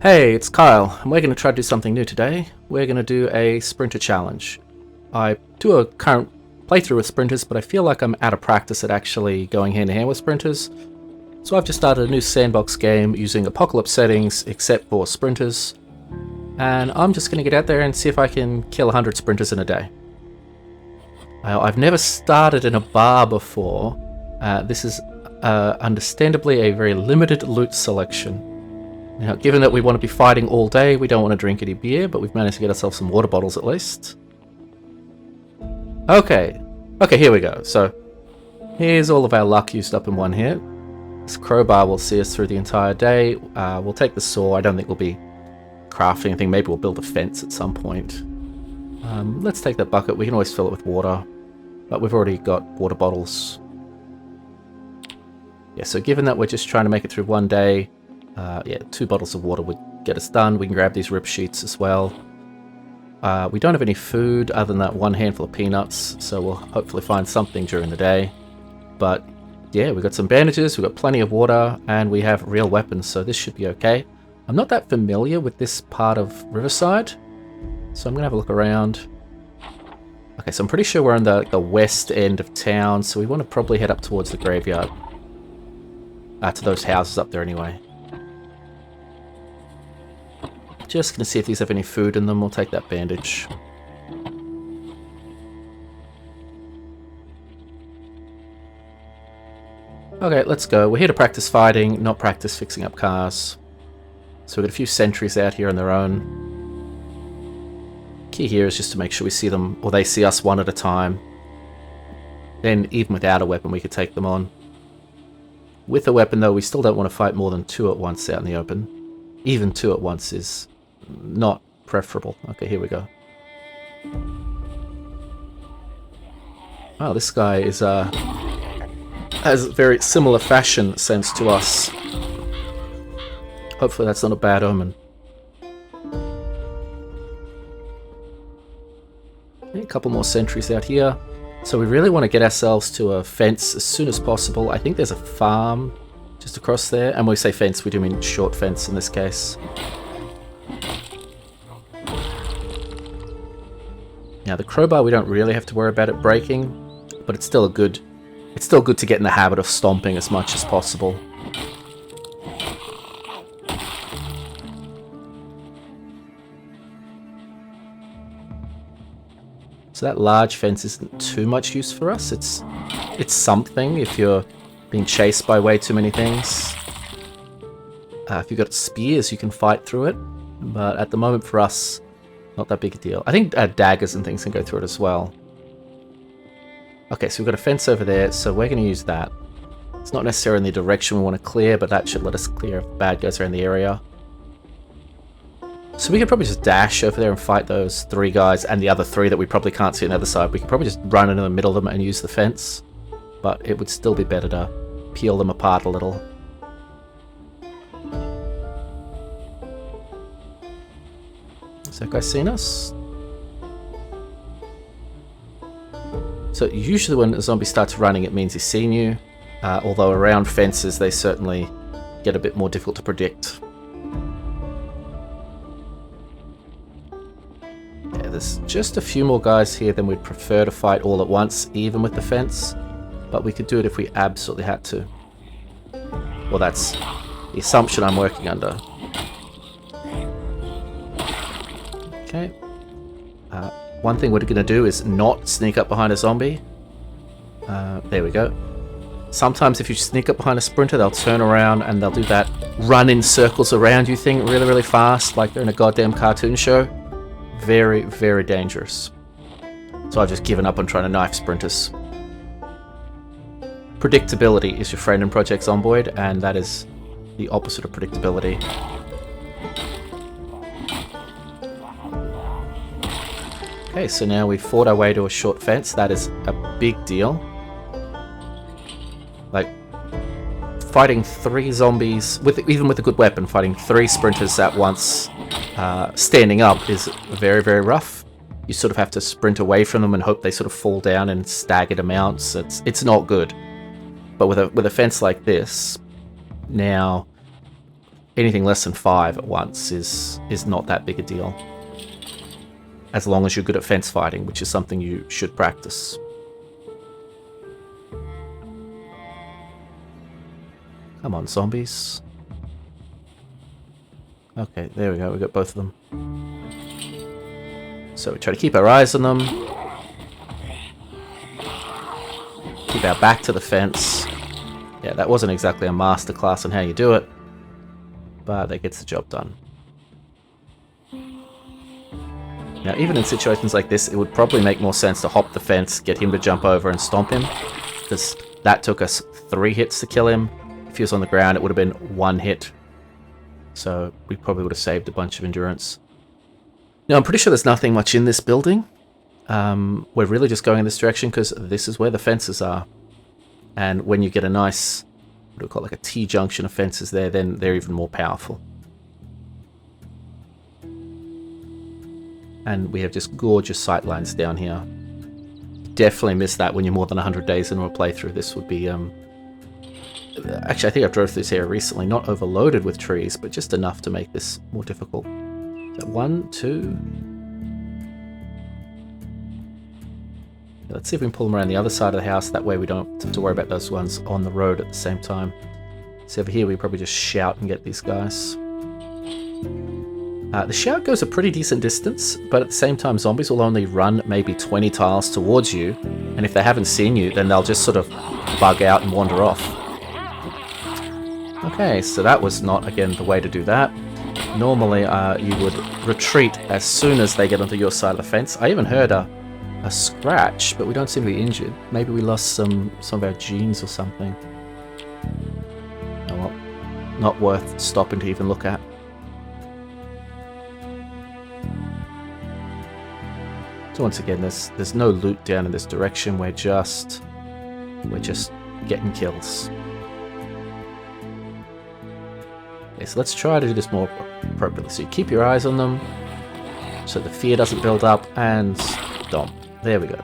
Hey, it's Kyle, and we're going to try to do something new today. We're going to do a sprinter challenge. I do a current playthrough with sprinters, but I feel like I'm out of practice at actually going hand in hand with sprinters. So I've just started a new sandbox game using apocalypse settings, except for sprinters. And I'm just going to get out there and see if I can kill 100 sprinters in a day. I've never started in a bar before. This is understandably a very limited loot selection. Now, given that we want to be fighting all day, we don't want to drink any beer, but we've managed to get ourselves some water bottles at least. Okay, here we go. So, here's all of our luck used up in one hit. This crowbar will see us through the entire day. We'll take the saw. I don't think we'll be crafting anything. Maybe we'll build a fence at some point. Let's take that bucket. We can always fill it with water, but we've already got water bottles. Yeah, so given that we're just trying to make it through one day, 2 bottles of water would get us done. We can grab these rip sheets as well. We don't have any food other than that one handful of peanuts, so we'll hopefully find something during the day. But yeah, we've got some bandages, we've got plenty of water, and we have real weapons, so this should be okay. I'm not that familiar with this part of Riverside, so I'm going to have a look around. Okay, so I'm pretty sure we're on the west end of town, so we want to probably head up towards the graveyard. To those houses up there anyway. Just going to see if these have any food in them. We'll take that bandage. Okay, let's go. We're here to practice fighting, not practice fixing up cars. So we've got a few sentries out here on their own. Key here is just to make sure we see them, or they see us one at a time. Then, even without a weapon, we could take them on. With a weapon, though, we still don't want to fight more than 2 at once out in the open. Even 2 at once is not preferable. Okay, here we go. Oh, this guy is has a very similar fashion sense to us. Hopefully that's not a bad omen. A couple more sentries out here. So we really want to get ourselves to a fence as soon as possible. I think there's a farm just across there. And when we say fence, we do mean short fence in this case. Now the crowbar, we don't really have to worry about it breaking, but it's still good to get in the habit of stomping as much as possible. So that large fence isn't too much use for us. It's something if you're being chased by way too many things. If you've got spears, you can fight through it. But at the moment for us, not that big a deal. I think daggers and things can go through it as well. Okay, so we've got a fence over there, so we're going to use that. It's not necessarily in the direction we want to clear, but that should let us clear if bad guys around the area. So we could probably just dash over there and fight those 3 guys and the other 3 that we probably can't see on the other side. We could probably just run into the middle of them and use the fence. But it would still be better to peel them apart a little. Has that guy seen us? So usually when a zombie starts running, it means he's seen you. Although around fences, they certainly get a bit more difficult to predict. There's just a few more guys here than we'd prefer to fight all at once, even with the fence. But we could do it if we absolutely had to. Well, that's the assumption I'm working under. Okay. One thing we're going to do is not sneak up behind a zombie. There we go. Sometimes if you sneak up behind a sprinter, they'll turn around and they'll do that run in circles around you thing really, really fast, like they're in a goddamn cartoon show. Very, very dangerous. So I've just given up on trying to knife sprinters. Predictability is your friend in Project Zomboid, and that is the opposite of predictability. Okay, so now we've fought our way to a short fence. That is a big deal. Like, fighting 3 zombies, even with a good weapon, fighting 3 sprinters at once, standing up is very, very rough. You sort of have to sprint away from them and hope they sort of fall down in staggered amounts. It's not good. But with a fence like this, now anything less than 5 at once is not that big a deal. As long as you're good at fence fighting, which is something you should practice. Come on, zombies. Okay, there we go. We got both of them. So we try to keep our eyes on them. Keep our back to the fence. Yeah, that wasn't exactly a masterclass on how you do it, but that gets the job done. Now, even in situations like this, it would probably make more sense to hop the fence, get him to jump over and stomp him, because that took us 3 hits to kill him. If he was on the ground, it would have been 1 hit. So we probably would have saved a bunch of endurance. Now, I'm pretty sure there's nothing much in this building. We're really just going in this direction because this is where the fences are. And when you get a nice, what do we call it, like a T-junction of fences there, then they're even more powerful. And we have just gorgeous sightlines down here. Definitely miss that when you're more than 100 days into a playthrough. This would be... Actually, I think I drove through this area recently. Not overloaded with trees, but just enough to make this more difficult. So 1, 2... Let's see if we can pull them around the other side of the house. That way we don't have to worry about those ones on the road at the same time. So over here we probably just shout and get these guys. The shout goes a pretty decent distance, but at the same time zombies will only run maybe 20 tiles towards you, and if they haven't seen you, then they'll just sort of bug out and wander off. Okay, so that was not, again, the way to do that. Normally you would retreat as soon as they get onto your side of the fence. I even heard a scratch, but we don't seem to be injured. Maybe we lost some of our genes or something. Oh well, not worth stopping to even look at. So once again, there's no loot down in this direction. We're just getting kills. Okay, so let's try to do this more appropriately. So you keep your eyes on them, so the fear doesn't build up, and stomp. There we go.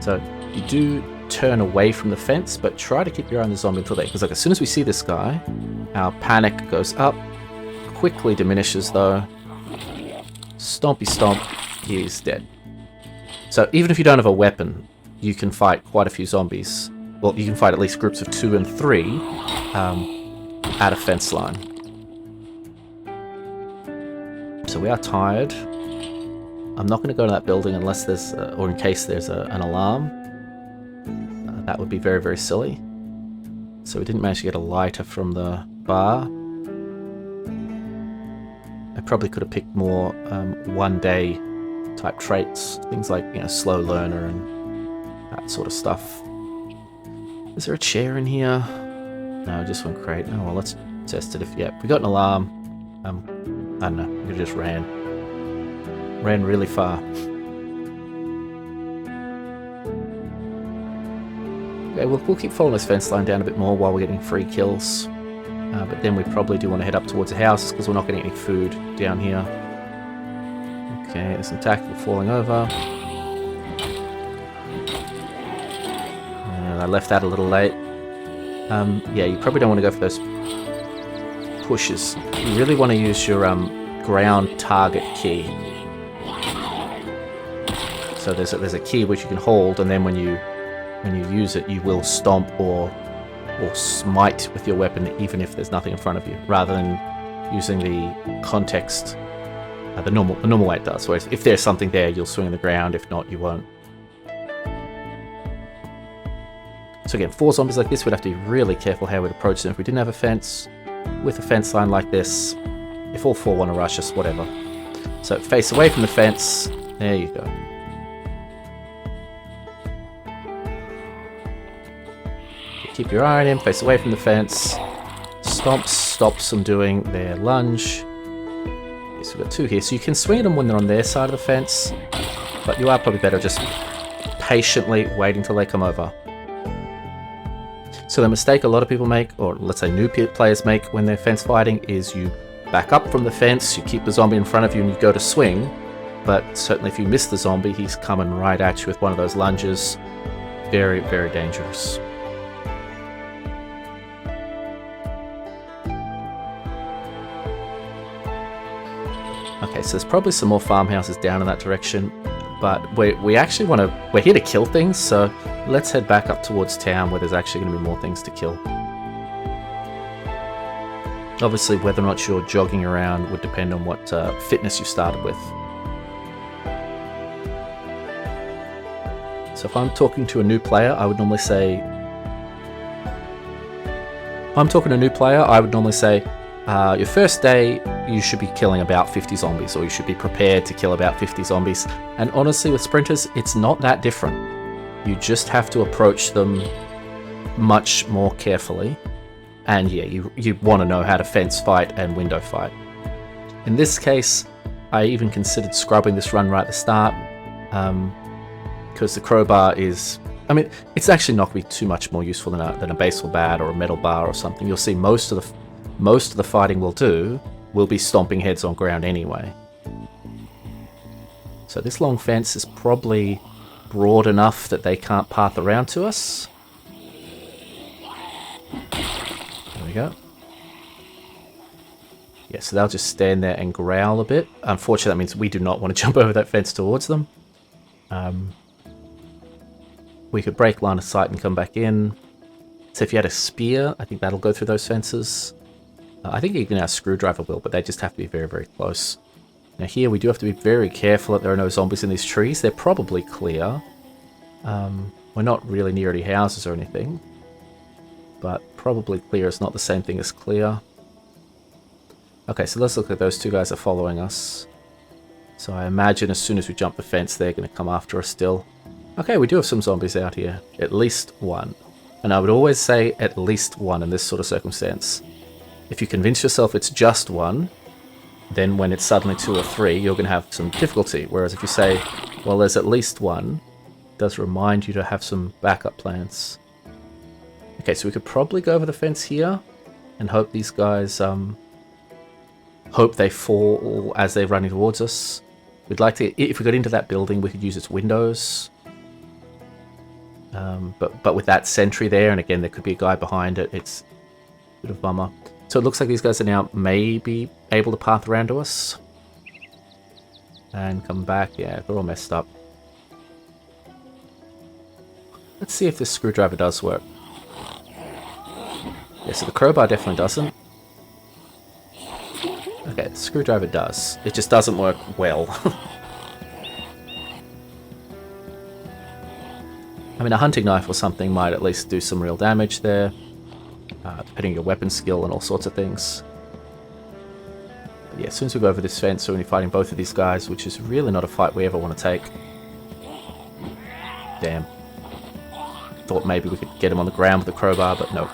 So you do turn away from the fence, but try to keep your eye on the zombie until then, because like as soon as we see this guy, our panic goes up, quickly diminishes though. Stompy stomp. He's dead. So even if you don't have a weapon, you can fight quite a few zombies. Well, you can fight at least groups of 2 and 3 at a fence line. So we are tired. I'm not going to go to that building unless there's, or in case there's an alarm. That would be very, very silly. So we didn't manage to get a lighter from the bar. I probably could have picked more one-day type traits, things like, you know, slow learner and that sort of stuff. Is there a chair in here? No, just one crate. Oh well, let's test it. If we got an alarm. I don't know. We just ran really far. Okay, we'll keep following this fence line down a bit more while we're getting free kills. But then we probably do want to head up towards the houses because we're not getting any food down here. Okay, there's some tactical falling over. I left that a little late. Yeah, you probably don't want to go for those pushes. You really want to use your ground target key. So there's a key which you can hold, and then when you use it, you will stomp or smite with your weapon, even if there's nothing in front of you, rather than using the context, the normal way it does. Whereas if there's something there, you'll swing on the ground. If not, you won't. So again, 4 zombies like this, we'd have to be really careful how we'd approach them. If we didn't have a fence, with a fence line like this, if all 4 want to rush us, whatever. So face away from the fence. There you go. Keep your eye on him, face away from the fence. Stomp stops them doing their lunge. Okay, so we've got 2 here. So you can swing at them when they're on their side of the fence, but you are probably better just patiently waiting till they come over. So the mistake a lot of people make, or let's say new players make when they're fence fighting, is you back up from the fence, you keep the zombie in front of you and you go to swing, but certainly if you miss the zombie, he's coming right at you with one of those lunges. Very, very dangerous. Okay, so there's probably some more farmhouses down in that direction, but we actually want to... We're here to kill things, so let's head back up towards town where there's actually going to be more things to kill. Obviously, whether or not you're jogging around would depend on what fitness you started with. So if I'm talking to a new player, I would normally say... If I'm talking to a new player, I would normally say, your first day, you should be killing about 50 zombies, or you should be prepared to kill about 50 zombies. And honestly, with sprinters, it's not that different. You just have to approach them much more carefully. And yeah, you want to know how to fence fight and window fight. In this case, I even considered scrubbing this run right at the start, because the crowbar is... I mean, it's actually not going to be too much more useful than a baseball bat or a metal bar or something. You'll see most of the fighting we'll do will be stomping heads on ground anyway. So this long fence is probably broad enough that they can't path around to us. There we go. Yeah, so they'll just stand there and growl a bit. Unfortunately, that means we do not want to jump over that fence towards them. We could break line of sight and come back in. So if you had a spear, I think that'll go through those fences. I think even our screwdriver will, but they just have to be very, very close. Now here we do have to be very careful that there are no zombies in these trees. They're probably clear. We're not really near any houses or anything. But probably clear is not the same thing as clear. Okay, so let's look at those two guys are following us. So I imagine as soon as we jump the fence, they're going to come after us still. Okay, we do have some zombies out here. At least one. And I would always say at least one in this sort of circumstance. If you convince yourself it's just one, then when it's suddenly 2 or 3, you're going to have some difficulty. Whereas if you say, well, there's at least one, it does remind you to have some backup plans. Okay, so we could probably go over the fence here and hope these guys hope they fall as they're running towards us. We'd like to, if we got into that building, we could use its windows. But with that sentry there, and again, there could be a guy behind it, it's a bit of a bummer. So it looks like these guys are now maybe able to path around to us. And come back. Yeah, they're all messed up. Let's see if this screwdriver does work. Yeah, so the crowbar definitely doesn't. Okay, the screwdriver does. It just doesn't work well. I mean, a hunting knife or something might at least do some real damage there. Depending on your weapon skill and all sorts of things. But yeah, as soon as we go over this fence, we're only fighting both of these guys, which is really not a fight we ever want to take. Damn. Thought maybe we could get him on the ground with the crowbar, but no.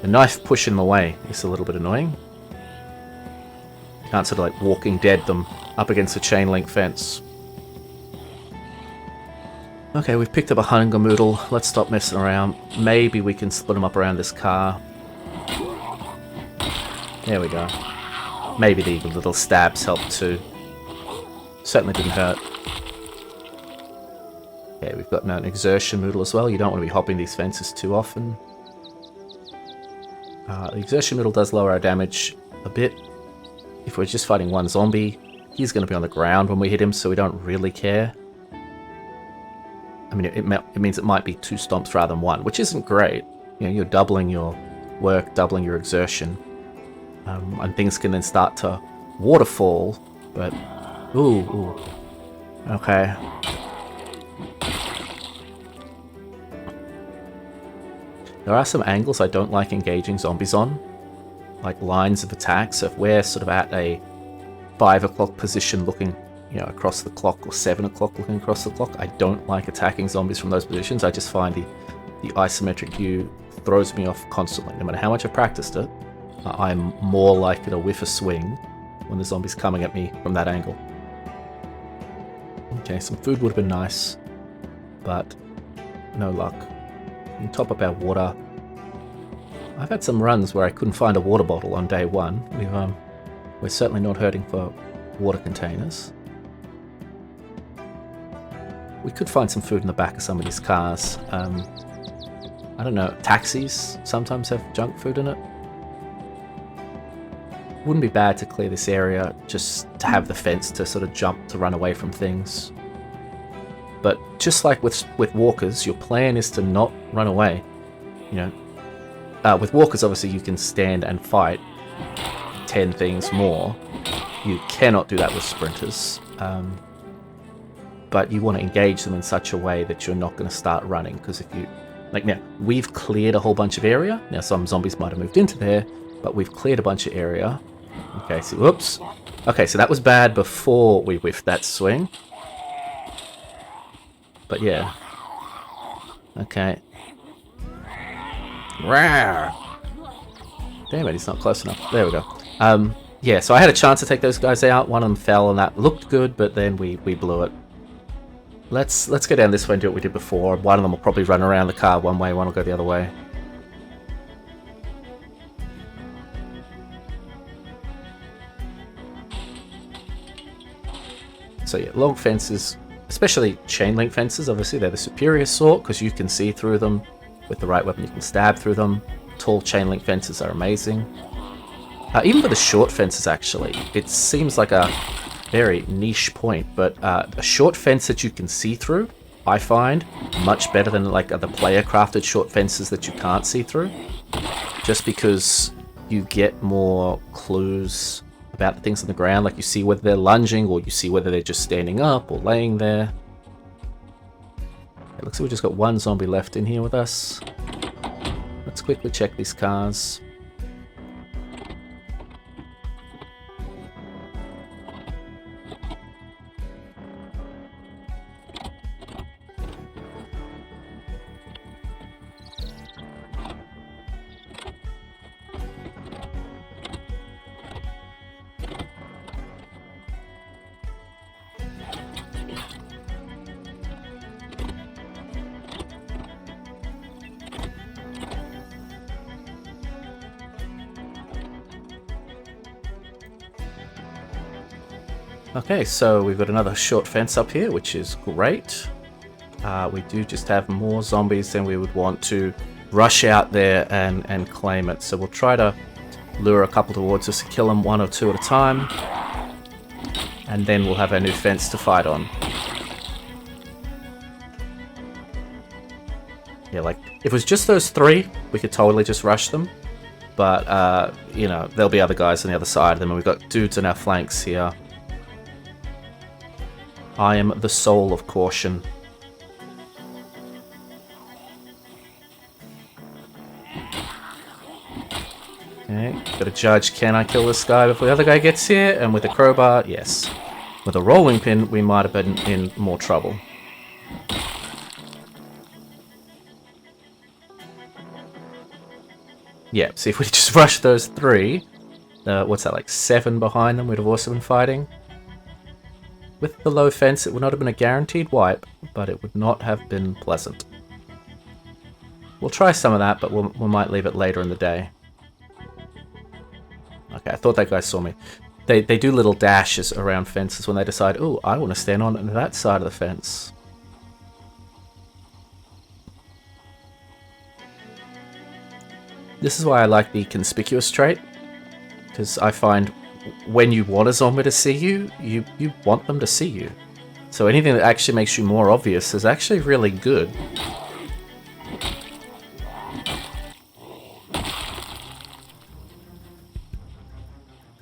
The knife pushing them away is a little bit annoying. You can't sort of like Walking Dead them up against a chain link fence. Okay, we've picked up a hunger moodle. Let's stop messing around. Maybe we can split them up around this car. There we go. Maybe the little stabs helped too. Certainly didn't hurt. Okay, we've got an exertion moodle as well. You don't want to be hopping these fences too often. The exertion moodle does lower our damage a bit. If we're just fighting one zombie, he's going to be on the ground when we hit him, so we don't really care. I mean, it means it might be 2 stomps rather than 1, which isn't great. You know, you're doubling your work, doubling your exertion. And things can then start to waterfall, but... Ooh. Okay. There are some angles I don't like engaging zombies on. Like lines of attack, so if we're sort of at a 5 o'clock position looking... you know, across the clock, or 7 o'clock looking across the clock. I don't like attacking zombies from those positions. I just find the isometric view throws me off constantly. No matter how much I've practiced it, I'm more likely to whiff a swing when the zombie's coming at me from that angle. Okay, some food would have been nice, but no luck. We can top up our water. I've had some runs where I couldn't find a water bottle on day 1. We're certainly not hurting for water containers. We could find some food in the back of some of these cars. I don't know, taxis sometimes have junk food in it. wouldn't be bad to clear this area just to have the fence to sort of jump to run away from things. But just like with walkers, your plan is to not run away. You know, with walkers, obviously you can stand and fight 10 things more. You cannot do that with sprinters. But you want to engage them in such a way that you're not going to start running, because if you, like now, we've cleared a whole bunch of area. Now some zombies might have moved into there, but we've cleared a bunch of area. Okay, so whoops. Okay, so that was bad before we whiffed that swing. But yeah. Okay. Rawr. Damn it, he's not close enough. There we go. Yeah, so I had a chance to take those guys out. One of them fell and that looked good, but then we blew it. Let's go down this way and do what we did before. One of them will probably run around the car one way, one will go the other way. So yeah, long fences, especially chain link fences, obviously they're the superior sort because you can see through them. With the right weapon you can stab through them. Tall chain link fences are amazing. Even for the short fences actually, it seems like a very niche point, but a short fence that you can see through, I find much better than like the player crafted short fences that you can't see through. Just because you get more clues about the things on the ground, like you see whether they're lunging or you see whether they're just standing up or laying there. It looks like we just got one zombie left in here with us. Let's quickly check these cars. Okay, so we've got another short fence up here, which is great. We do just have more zombies than we would want to rush out there and claim it. So we'll try to lure a couple towards us and kill them one or two at a time. And then we'll have our new fence to fight on. Yeah, like, if it was just those three, we could totally just rush them. But, you know, there'll be other guys on the other side of them, and we've got dudes on our flanks here. I am the soul of caution. Okay, gotta judge, can I kill this guy before the other guy gets here? And with a crowbar, yes. With a rolling pin, we might have been in more trouble. Yeah, see if we just rushed those three, what's that, like 7 behind them, we'd have also been fighting. With the low fence, it would not have been a guaranteed wipe, but it would not have been pleasant. We'll try some of that, but we might leave it later in the day. Okay, I thought that guy saw me. They do little dashes around fences when they decide, oh, I want to stand on that side of the fence. This is why I like the conspicuous trait, because I find when you want a zombie to see you, you want them to see you. So anything that actually makes you more obvious is actually really good.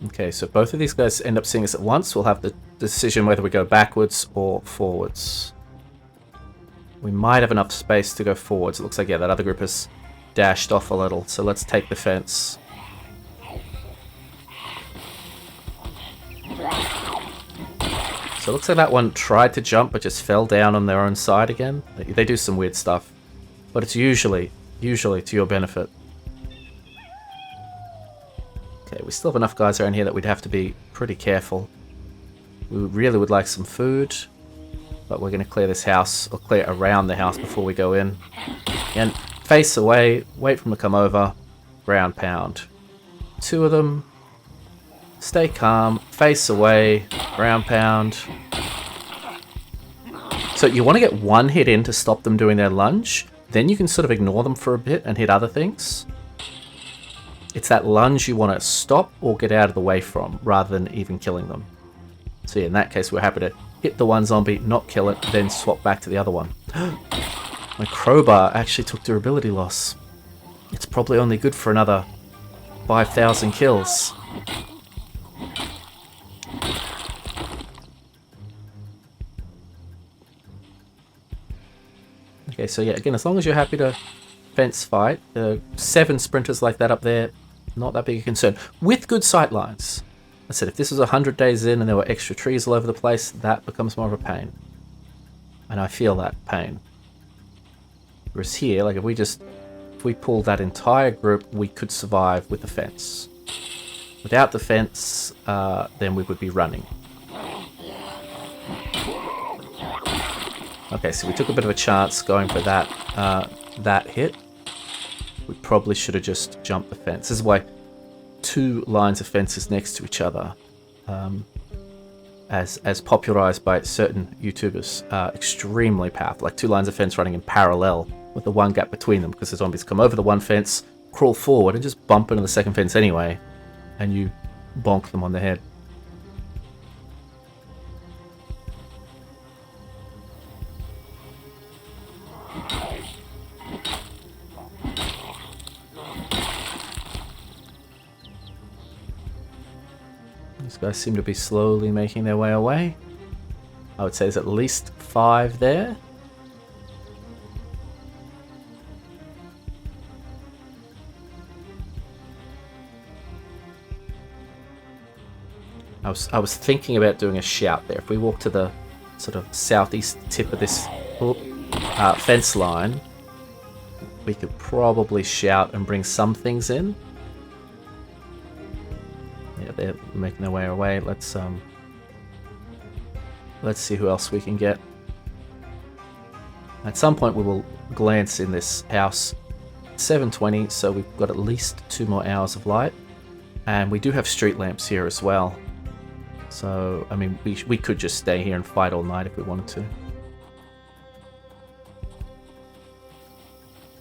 Okay, so both of these guys end up seeing us at once. We'll have the decision whether we go backwards or forwards. We might have enough space to go forwards. It looks like, yeah, that other group has dashed off a little. So let's take the fence. So it looks like that one tried to jump but just fell down on their own side again. They do some weird stuff. But it's usually to your benefit. Okay, we still have enough guys around here that we'd have to be pretty careful. We really would like some food. But we're going to clear this house, or clear around the house before we go in. And face away, wait for them to come over, ground pound. 2 of them. Stay calm, face away, ground pound. So you want to get one hit in to stop them doing their lunge, then you can sort of ignore them for a bit and hit other things. it's that lunge you want to stop or get out of the way from, rather than even killing them. So yeah, in that case, we're happy to hit the one zombie, not kill it, then swap back to the other one. My crowbar actually took durability loss. It's probably only good for another 5,000 kills. Okay, so yeah, again, as long as you're happy to fence fight, 7 sprinters like that up there, not that big a concern. With good sight lines. I said, if this was 100 days in and there were extra trees all over the place, that becomes more of a pain. And I feel that pain. Whereas here, like if we pulled that entire group, we could survive with the fence. Without the fence, then we would be running. Okay, so we took a bit of a chance going for that hit. We probably should have just jumped the fence. This is why 2 lines of fences next to each other, as popularized by certain YouTubers, extremely powerful. Like 2 lines of fence running in parallel with the one gap between them, because the zombies come over the one fence, crawl forward, and just bump into the second fence anyway, and you bonk them on the head. These guys seem to be slowly making their way away. I would say there's at least 5 there. I was thinking about doing a shout there. If we walk to the sort of southeast tip of this fence line, we could probably shout and bring some things in. Yeah, they're making their way away. Let's see who else we can get. At some point we will glance in this house. 7:20, so we've got at least 2 more hours of light. And we do have street lamps here as well. So, I mean, we could just stay here and fight all night if we wanted to.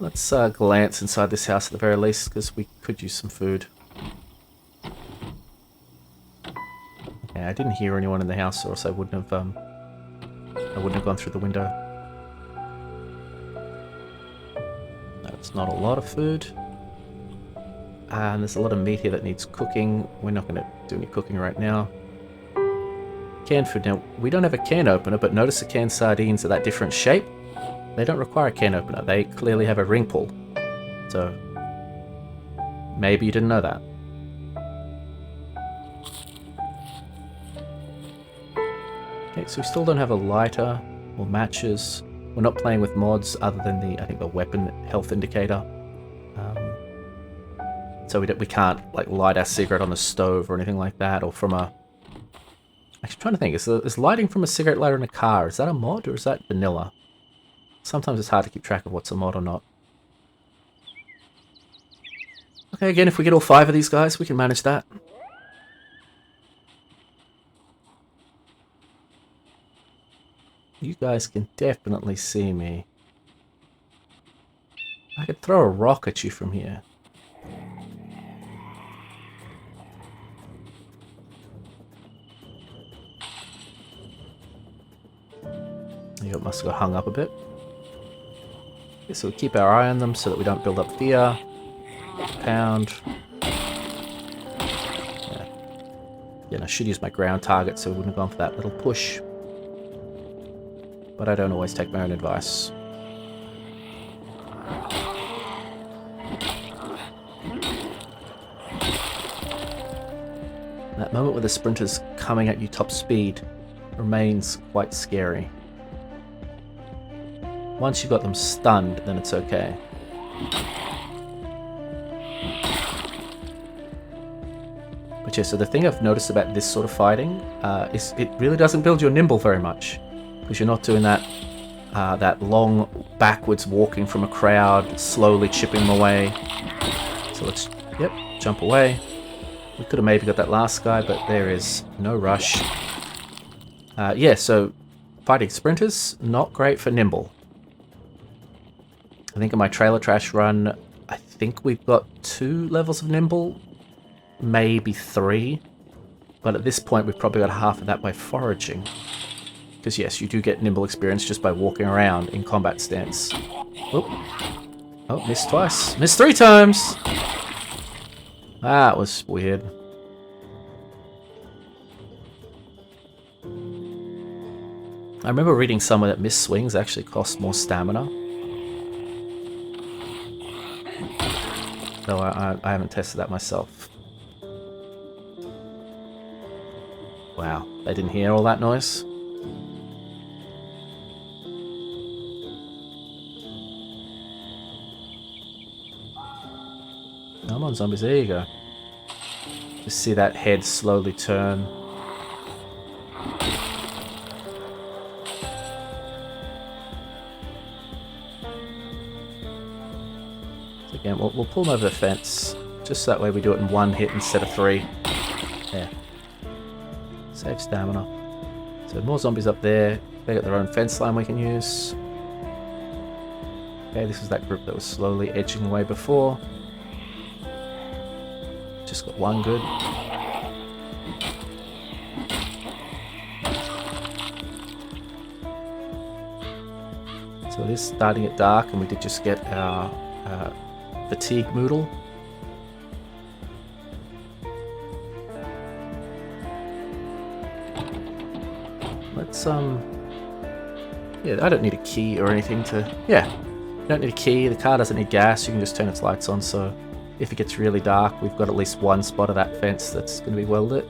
Let's glance inside this house at the very least, because we could use some food. Yeah, I didn't hear anyone in the house, or else I wouldn't have gone through the window. That's not a lot of food. And there's a lot of meat here that needs cooking. We're not going to do any cooking right now. Canned food. Now, we don't have a can opener, but notice the canned sardines are that different shape. They don't require a can opener. They clearly have a ring pull. So, maybe you didn't know that. Okay, so we still don't have a lighter or matches. We're not playing with mods other than I think the weapon health indicator. So we can't like light our cigarette on a stove or anything like that, or from a... Actually, I'm trying to think, is lighting from a cigarette lighter in a car, is that a mod or is that vanilla? Sometimes it's hard to keep track of what's a mod or not. Okay, again, if we get all 5 of these guys, we can manage that. You guys can definitely see me. I could throw a rock at you from here. You must have got hung up a bit. Okay, so we keep our eye on them so that we don't build up fear. Pound. Yeah, I should use my ground target so we wouldn't have gone for that little push. But I don't always take my own advice. That moment where the sprinter's coming at you top speed remains quite scary. Once you've got them stunned, then it's okay. But yeah, so the thing I've noticed about this sort of fighting is it really doesn't build your nimble very much. Because you're not doing that that long backwards walking from a crowd, slowly chipping them away. So let's, yep, jump away. We could have maybe got that last guy, but there is no rush. Yeah, so fighting sprinters, not great for nimble. I think in my trailer trash run, think we've got 2 levels of nimble, maybe 3. But at this point, we've probably got half of that by foraging. Because yes, you do get nimble experience just by walking around in combat stance. Oh, missed twice. Missed 3 times! That was weird. I remember reading somewhere that missed swings actually cost more stamina. Though I haven't tested that myself. Wow, they didn't hear all that noise? Come on, zombies, there you go. Just see that head slowly turn. So again, we'll pull them over the fence. Just so that way we do it in 1 hit instead of 3. There. Save stamina. So more zombies up there. They got their own fence line we can use. Okay, this is that group that was slowly edging away before. Just got 1 good. So it is starting at dark, and we did just get our fatigue moodle. Let's yeah, I don't need a key or anything to, yeah, you don't need a key, the car doesn't need gas, you can just turn its lights on, so if it gets really dark, we've got at least 1 spot of that fence that's going to be well lit.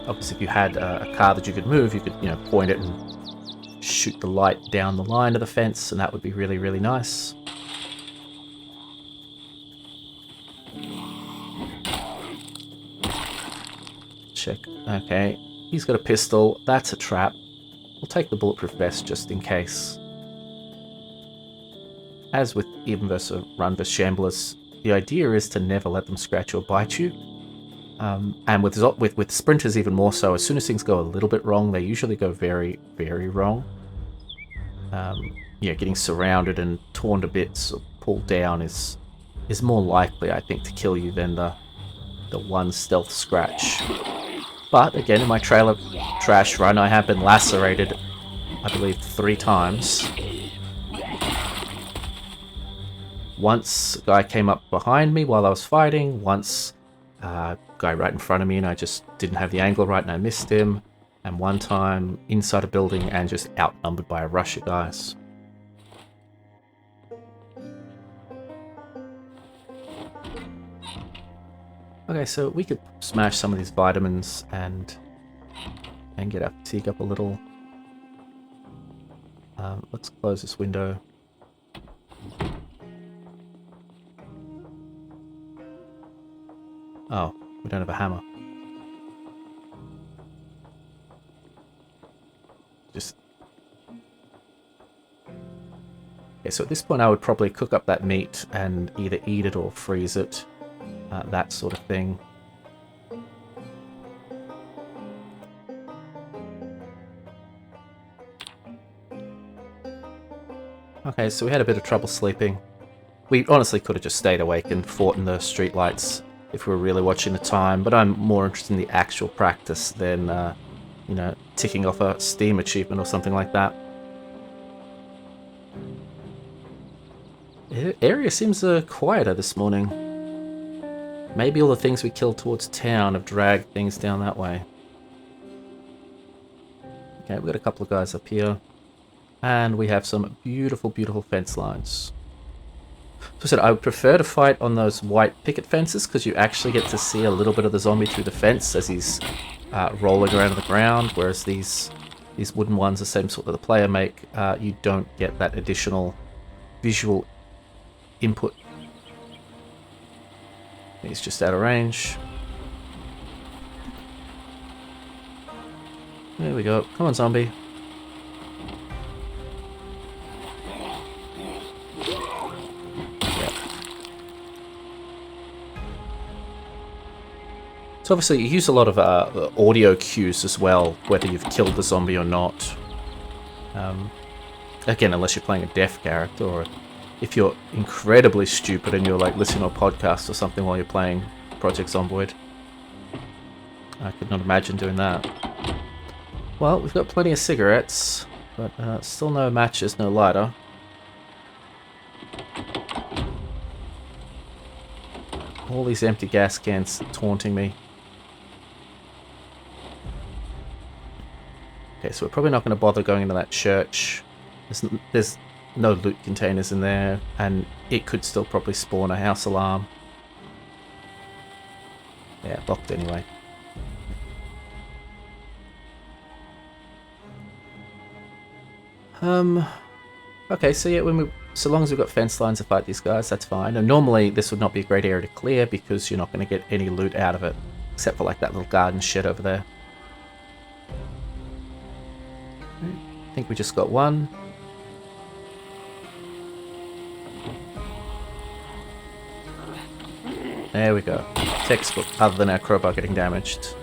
Obviously, if you had a car that you could move, you could, you know, point it and shoot the light down the line of the fence, and that would be really, really nice. Check. Okay, he's got a pistol. That's a trap. We'll take the bulletproof vest just in case. As with even versus run versus shamblers, the idea is to never let them scratch or bite you. And with sprinters even more so, as soon as things go a little bit wrong, they usually go very, very wrong. Yeah, getting surrounded and torn to bits or pulled down is more likely, I think, to kill you than the 1 stealth scratch. But again, in my trailer trash run, I have been lacerated, I believe, 3 times. Once a guy came up behind me while I was fighting, once a guy right in front of me and I just didn't have the angle right and I missed him, and 1 time inside a building and just outnumbered by a rush of guys. Okay, so we could smash some of these vitamins and get our fatigue up a little. Let's close this window. Oh, we don't have a hammer. Just... Okay, so at this point I would probably cook up that meat and either eat it or freeze it. That sort of thing. Okay, so we had a bit of trouble sleeping. We honestly could have just stayed awake and fought in the streetlights if we were really watching the time, but I'm more interested in the actual practice than, you know, ticking off a Steam achievement or something like that. The area seems quieter this morning. Maybe all the things we killed towards town have dragged things down that way. Okay, we've got a couple of guys up here. And we have some beautiful, beautiful fence lines. So I said I would prefer to fight on those white picket fences because you actually get to see a little bit of the zombie through the fence as he's rolling around on the ground, whereas these wooden ones, the same sort that the player make, you don't get that additional visual input. He's just out of range. There we go. Come on, zombie. Yep. So obviously you use a lot of audio cues as well, whether you've killed the zombie or not. Again, unless you're playing a deaf character, or if you're incredibly stupid and you're like listening to a podcast or something while you're playing Project Zomboid. I could not imagine doing that. Well, we've got plenty of cigarettes, but still no matches, no lighter. All these empty gas cans taunting me. Okay, so we're probably not going to bother going into that church. There's no loot containers in there, and it could still probably spawn a house alarm. Yeah, locked anyway. Okay, so yeah, so long as we've got fence lines to fight these guys, that's fine. And normally this would not be a great area to clear because you're not going to get any loot out of it, except for like that little garden shed over there. I think we just got one. There we go. Textbook, other than our crowbar getting damaged.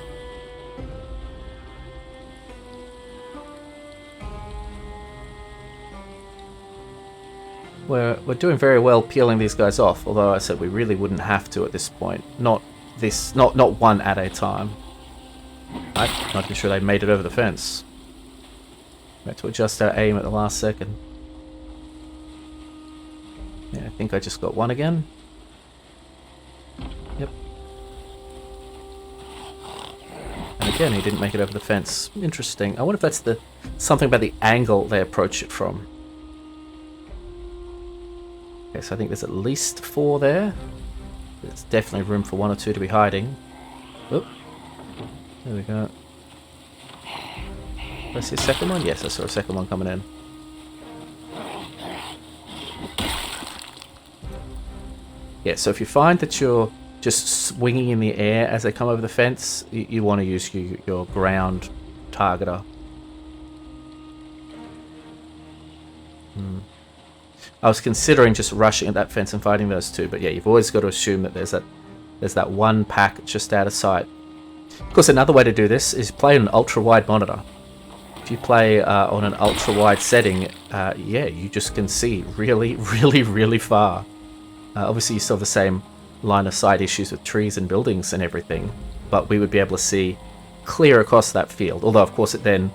We're doing very well peeling these guys off, although I said we really wouldn't have to at this point. Not one at a time. I'm not even sure they made it over the fence. We had to adjust our aim at the last second. Yeah, I think I just got one again. Yep. And again, he didn't make it over the fence. Interesting. I wonder if that's something about the angle they approach it from. Okay, so I think there's at least 4 there. There's definitely room for 1 or 2 to be hiding. Oop. There we go. Did I see a second one? Yes, I saw a second one coming in. Yeah, so if you find that you're just swinging in the air as they come over the fence, you want to use your ground targeter. I was considering just rushing at that fence and fighting those 2, but yeah, you've always got to assume that there's that one pack just out of sight. Of course, another way to do this is play on an ultra-wide monitor. If you play on an ultra-wide setting, yeah, you just can see really, really, really far. Obviously, you still have the same line-of-sight issues with trees and buildings and everything, but we would be able to see clear across that field. Although, of course, it then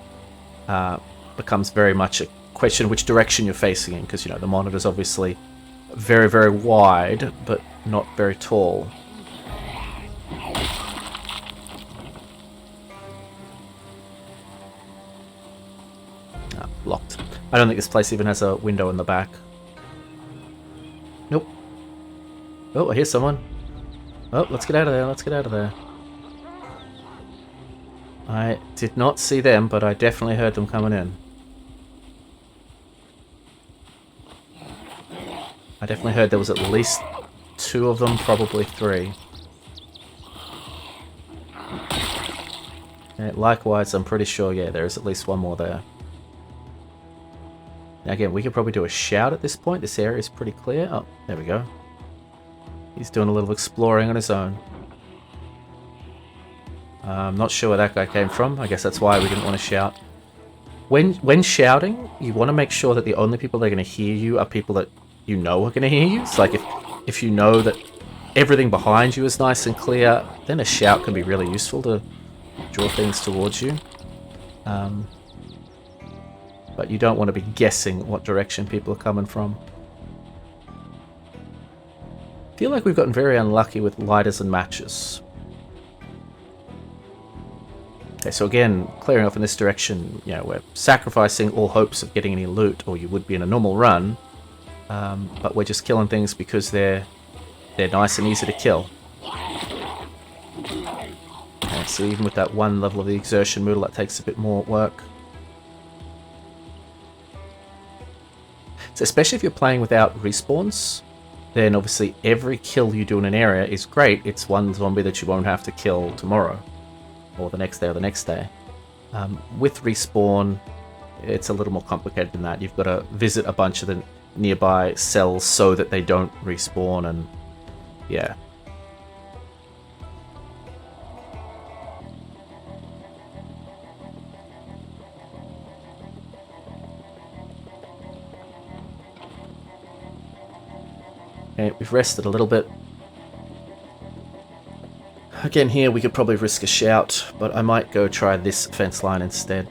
becomes very much a question which direction you're facing in, because, you know, the monitor's obviously very, very wide, but not very tall. Locked. I don't think this place even has a window in the back. Nope. Oh, I hear someone. Oh, let's get out of there, let's get out of there. I did not see them, but I definitely heard them coming in. I definitely heard there was at least 2 of them, probably 3. Yeah, likewise, I'm pretty sure, yeah, there is at least 1 more there. Now again, we could probably do a shout at this point. This area is pretty clear. Oh, there we go. He's doing a little exploring on his own. I'm not sure where that guy came from. I guess that's why we didn't want to shout. When shouting, you want to make sure that the only people that are going to hear you are people that you know are going to hear you. It's like if you know that everything behind you is nice and clear, then a shout can be really useful to draw things towards you. But you don't want to be guessing what direction people are coming from. I feel like we've gotten very unlucky with lighters and matches. Okay, so again, clearing off in this direction, you know, we're sacrificing all hopes of getting any loot, or you would be in a normal run. But we're just killing things because they're nice and easy to kill. Okay, so even with that 1 level of the exertion moodle, that takes a bit more work. So especially if you're playing without respawns, then obviously every kill you do in an area is great. It's 1 zombie that you won't have to kill tomorrow, or the next day, or the next day. With respawn, it's a little more complicated than that. You've got to visit a bunch of the nearby cells so that they don't respawn, and yeah. Okay, we've rested a little bit. Again, here we could probably risk a shout, but I might go try this fence line instead.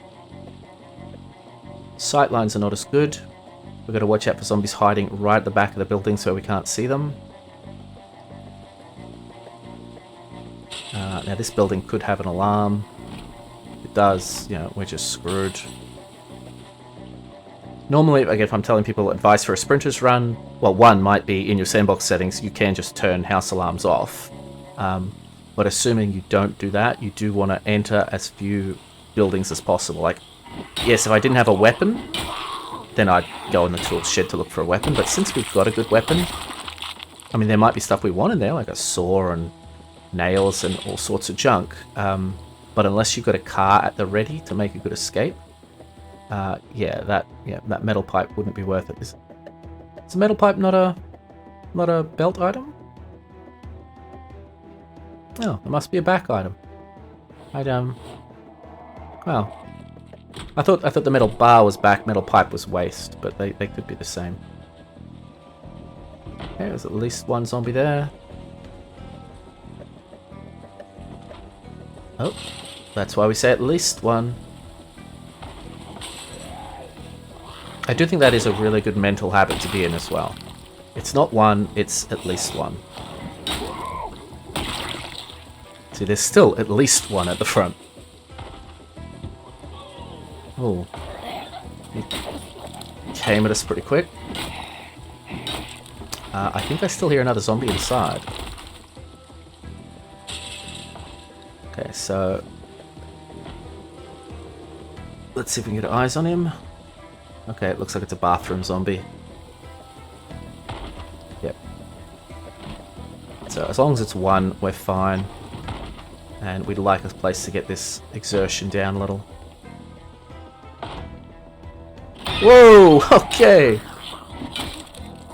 Sight lines are not as good. We've got to watch out for zombies hiding right at the back of the building so we can't see them. Now this building could have an alarm. If it does, you know, we're just screwed. Normally, again, if I'm telling people advice for a sprinter's run, well, one might be in your sandbox settings, you can just turn house alarms off. But assuming you don't do that, you do want to enter as few buildings as possible. Like, yes, if I didn't have a weapon, then I'd go in the tool shed to look for a weapon. But since we've got a good weapon, I mean, there might be stuff we want in there, like a saw and nails and all sorts of junk. But unless you've got a car at the ready to make a good escape, that metal pipe wouldn't be worth it. Is a metal pipe not a belt item? Oh, it must be a back item. Well, I thought the metal bar was back, metal pipe was waist, but they could be the same. Okay, there's at least one zombie there. Oh, that's why we say at least one. I do think that is a really good mental habit to be in as well. It's not one, it's at least one. See, there's still at least one at the front. Oh. He came at us pretty quick. I think I still hear another zombie inside. Okay, so let's see if we can get eyes on him. Okay, it looks like it's a bathroom zombie. Yep. So as long as it's one, we're fine. And we'd like a place to get this exertion down a little. Whoa! Okay!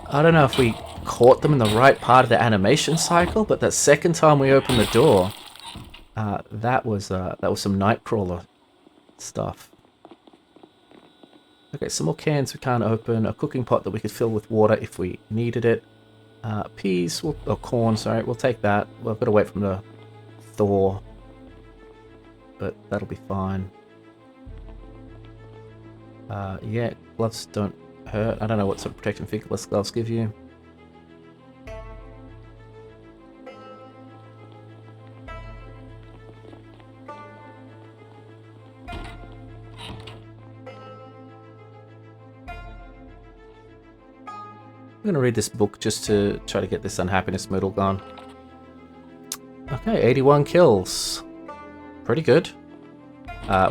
I don't know if we caught them in the right part of the animation cycle, but that second time we opened the door, that was some Nightcrawler stuff. Okay, some more cans we can't open. A cooking pot that we could fill with water if we needed it. Peas, or corn, sorry, we'll take that. We've got to wait from the thaw, but that'll be fine. Yeah, gloves don't hurt. I don't know what sort of protection fingerless gloves give you. I'm going to read this book just to try to get this unhappiness moodle gone. Okay, 81 kills. Pretty good.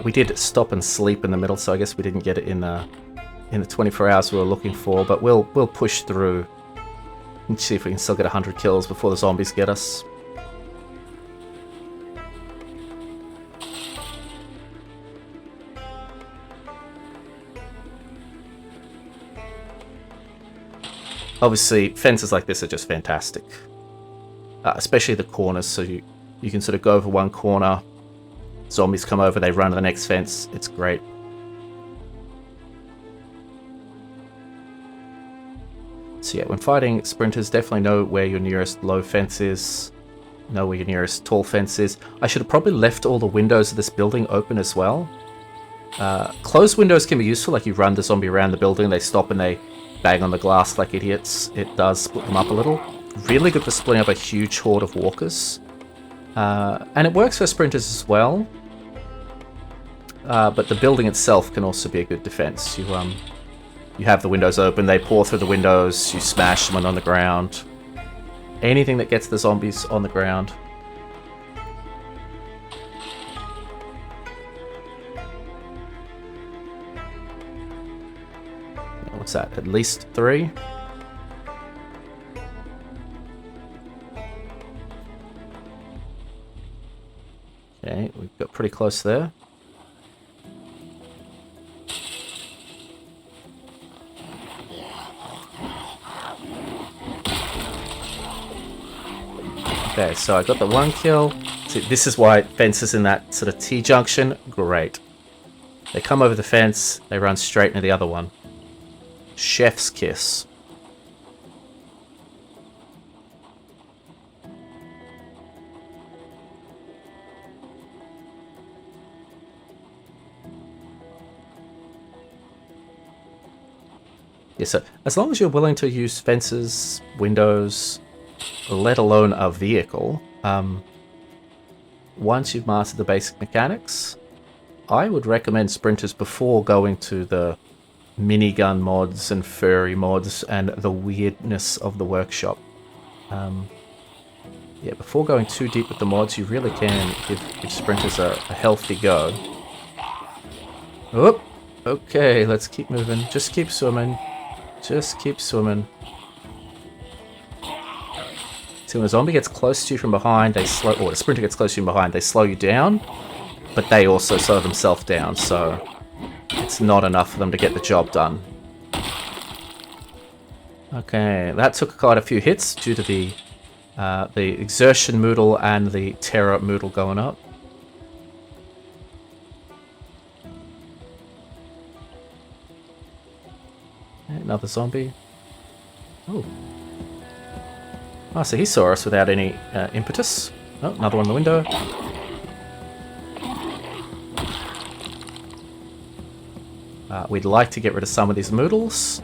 We did stop and sleep in the middle, so I guess we didn't get it in the 24 hours we were looking for, but we'll push through and see if we can still get 100 kills before the zombies get us. Obviously, fences like this are just fantastic. Especially the corners, so you can sort of go over one corner, zombies come over, they run to the next fence. It's great. So yeah, when fighting sprinters, definitely know where your nearest low fence is. Know where your nearest tall fence is. I should have probably left all the windows of this building open as well. Closed windows can be useful, like you run the zombie around the building, they stop and they bang on the glass like idiots. It does split them up a little. Really good for splitting up a huge horde of walkers. And it works for sprinters as well. But the building itself can also be a good defense. You have the windows open, they pour through the windows, you smash them on the ground. Anything that gets the zombies on the ground. What's that? At least 3? Okay, we've got pretty close there. Okay, so I got the 1 kill. See, this is why fences in that sort of T-junction, great. They come over the fence, they run straight into the other one. Chef's kiss. Yeah, so as long as you're willing to use fences, windows, let alone a vehicle, once you've mastered the basic mechanics, I would recommend sprinters before going to the minigun mods and furry mods and the weirdness of the workshop. Yeah, before going too deep with the mods, you really can give sprinters a healthy go. Oh, okay, let's keep moving. Just keep swimming. Just keep swimming. See, when a zombie gets close to you from behind, they slow, or a sprinter gets close to you from behind, they slow you down, but they also slow themselves down, so it's not enough for them to get the job done. Okay, that took quite a few hits due to the exertion moodle and the terror moodle going up. Another zombie. Oh. Oh, so he saw us without any impetus. Oh, another one in the window. We'd like to get rid of some of these moodles,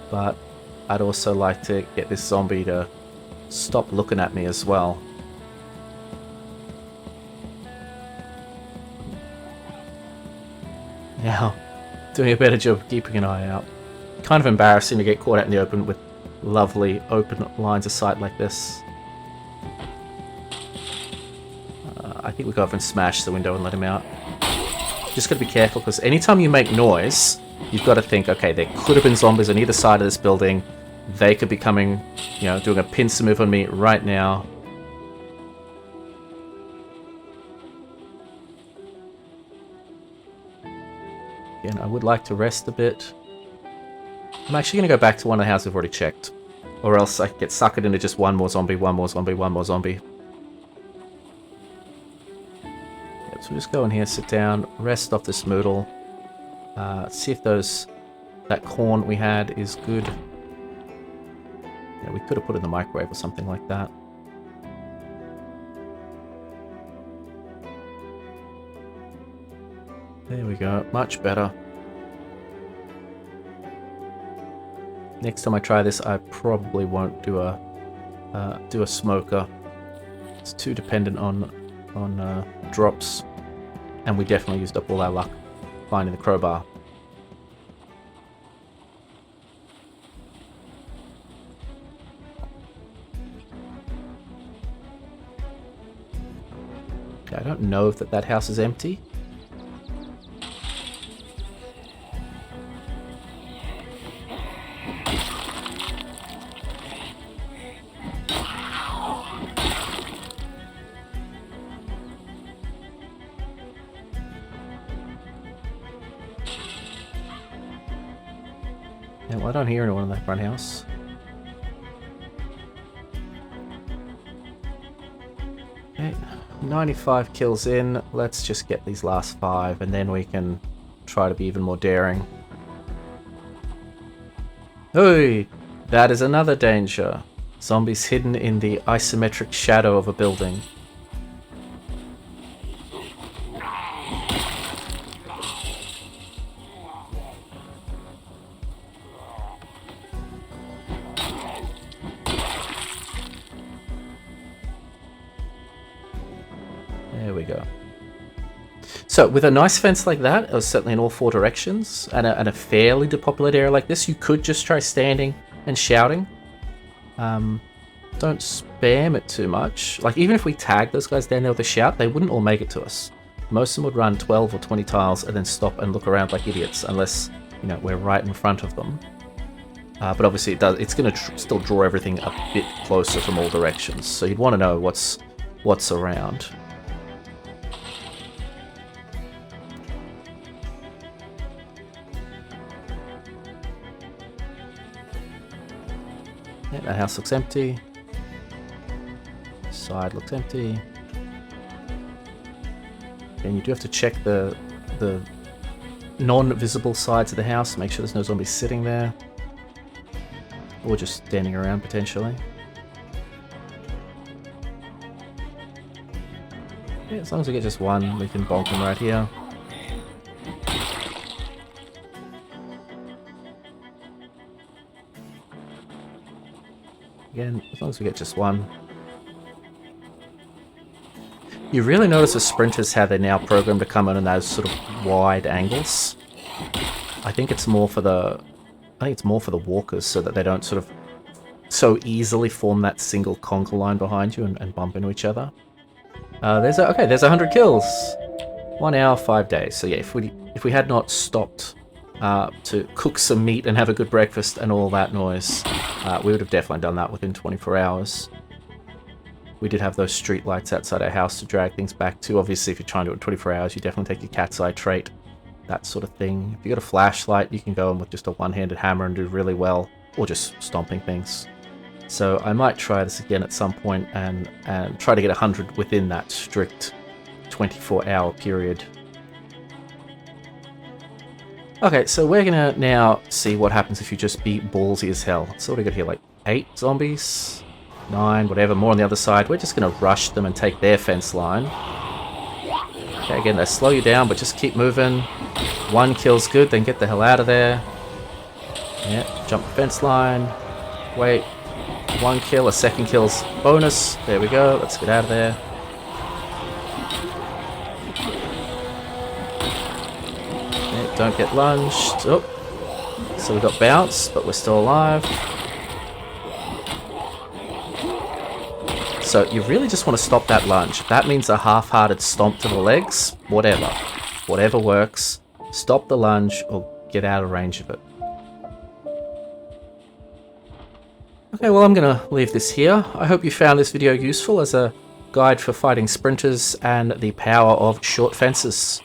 but I'd also like to get this zombie to stop looking at me as well. Now, doing a better job of keeping an eye out. Kind of embarrassing to get caught out in the open with lovely open lines of sight like this. I think we go up and smash the window and let him out. Just gotta be careful, because anytime you make noise, you've got to think, okay, there could have been zombies on either side of this building. They could be coming, you know, doing a pincer move on me right now. Again, I would like to rest a bit. I'm actually going to go back to one of the houses we've already checked. Or else I get suckered into just one more zombie, one more zombie, one more zombie. Yep, so we'll just go in here, sit down, rest off this moodle. See if that corn we had is good. Yeah, we could have put it in the microwave or something like that. There we go, much better. Next time I try this, I probably won't do a smoker. It's too dependent on drops, and we definitely used up all our luck finding the crowbar. Okay, I don't know if that house is empty. Yeah, well, I don't hear anyone in that front house. Okay, 95 kills in. Let's just get these last 5, and then we can try to be even more daring. Hey, that is another danger. Zombies hidden in the isometric shadow of a building. There we go. So with a nice fence like that, or certainly in all 4 directions, and a fairly depopulated area like this, you could just try standing and shouting. Don't spam it too much. Like, even if we tag those guys down there with a shout, they wouldn't all make it to us. Most of them would run 12 or 20 tiles and then stop and look around like idiots, unless, you know, we're right in front of them. But obviously it's going to still draw everything a bit closer from all directions, so you'd want to know what's around. Yeah, that house looks empty. Side looks empty. And you do have to check the non-visible sides of the house, make sure there's no zombies sitting there. Or just standing around, potentially. Yeah, as long as we get just one, we can bonk him right here. Again, as long as we get just one. You really notice with sprinters how they're now programmed to come in those sort of wide angles. I think it's more for the walkers so that they don't sort of so easily form that single conga line behind you and bump into each other. There's 100 kills. 1 hour, 5 days. So yeah, if we had not stopped to cook some meat and have a good breakfast and all that noise, we would have definitely done that within 24 hours. We did have those street lights outside our house to drag things back to. Obviously, if you're trying to do it in 24 hours, you definitely take your cat's eye trait, that sort of thing. If you got a flashlight, you can go in with just a one-handed hammer and do really well, or just stomping things. So I might try this again at some point and try to get 100 within that strict 24-hour period. Okay, so we're gonna now see what happens if you just be ballsy as hell. So what do we got here, like 8 zombies? 9, whatever, more on the other side. We're just gonna rush them and take their fence line. Okay, again, they slow you down, but just keep moving. 1 kill's good, then get the hell out of there. Yeah, jump the fence line. Wait. 1 kill, a second kill's bonus. There we go, let's get out of there. Okay, don't get lunged. Oh. So we got bounced, but we're still alive. So you really just want to stop that lunge. If that means a half-hearted stomp to the legs, whatever. Whatever works. Stop the lunge or get out of range of it. Okay, well, I'm going to leave this here. I hope you found this video useful as a guide for fighting sprinters and the power of short fences.